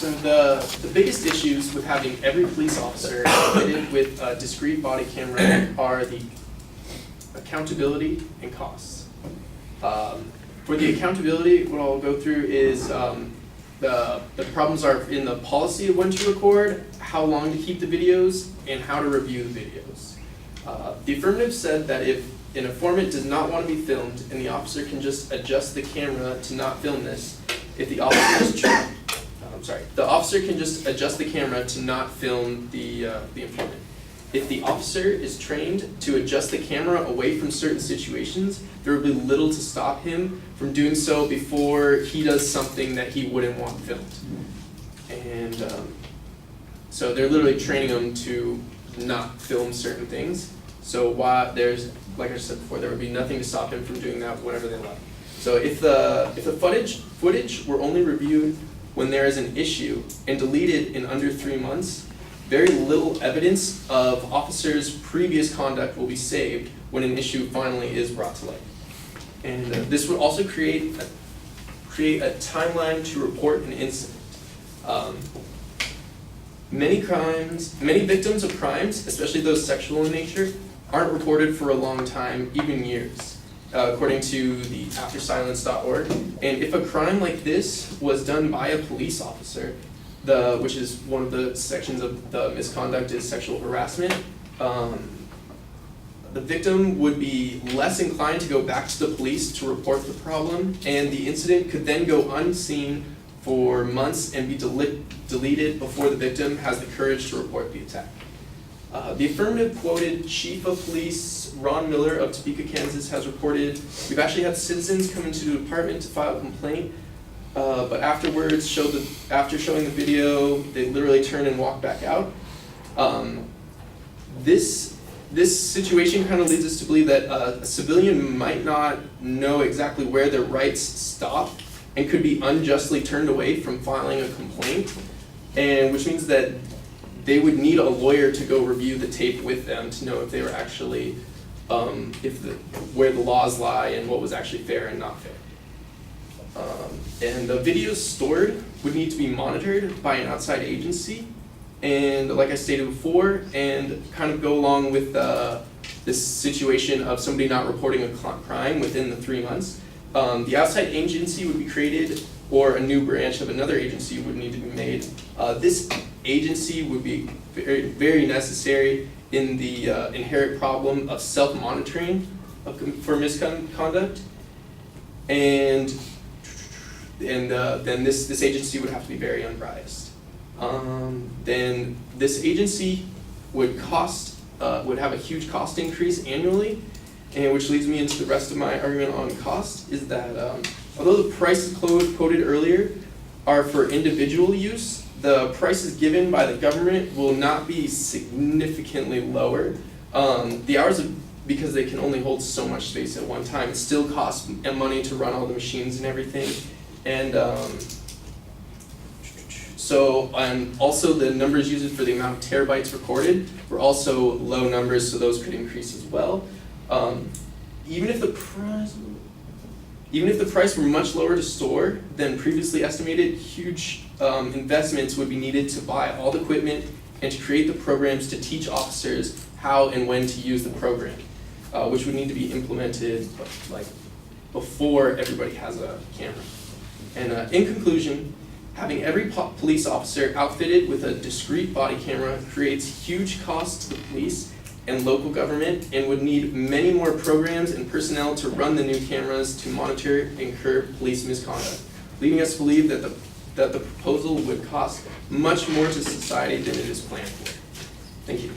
So the biggest issues with having every police officer fitted with a discrete body camera are the accountability and costs. For the accountability, what I'll go through is the problems are in the policy of when to record, how long to keep the videos, and how to review the videos. The affirmative said that if an informant does not want to be filmed and the officer can just adjust the camera to not film this, if the officer is the officer can just adjust the camera to not film the informant. If the officer is trained to adjust the camera away from certain situations, there will be little to stop him from doing so before he does something that he wouldn't want filmed. And so they're literally training him to not film certain things. So while there's, like I said before, there would be nothing to stop him from doing that whenever they like. So if the footage were only reviewed when there is an issue and deleted in under 3 months, very little evidence of officers' previous conduct will be saved when an issue finally is brought to light. And this would also create a timeline to report an incident. Many victims of crimes, especially those sexual in nature, aren't reported for a long time, even years, according to the AfterSilence.org. And if a crime like this was done by a police officer, which is one of the sections of the misconduct is sexual harassment, the victim would be less inclined to go back to the police to report the problem, and the incident could then go unseen for months and be deleted before the victim has the courage to report the attack. The affirmative quoted Chief of Police Ron Miller of Topeka, Kansas, has reported, we've actually had citizens come into the department to file a complaint, but afterwards, after showing the video, they literally turn and walk back out. This situation kind of leads us to believe that a civilian might not know exactly where their rights stop and could be unjustly turned away from filing a complaint, and which means that they would need a lawyer to go review the tape with them to know if they were actually, where the laws lie and what was actually fair and not fair. And the videos stored would need to be monitored by an outside agency, and like I stated before, and kind of go along with this situation of somebody not reporting a crime within the 3 months. The outside agency would be created, or a new branch of another agency would need to be made. This agency would be very, very necessary in the inherent problem of self-monitoring for misconduct, and then this agency would have to be very unbiased. Then this agency would have a huge cost increase annually, and which leads me into the rest of my argument on cost, is that although the prices quoted earlier are for individual use, the prices given by the government will not be significantly lower. The hours, because they can only hold so much space at one time, it still costs money to run all the machines and everything. And also the numbers used for the amount of terabytes recorded were also low numbers, so those could increase as well. Even if the price were much lower to store than previously estimated, huge investments would be needed to buy all the equipment and to create the programs to teach officers how and when to use the program, which would need to be implemented like before everybody has a camera. And in conclusion, having every police officer outfitted with a discrete body camera creates huge costs to the police and local government, and would need many more programs and personnel to run the new cameras to monitor and curb police misconduct, leading us to believe that the proposal would cost much more to society than it is planned for. Thank you.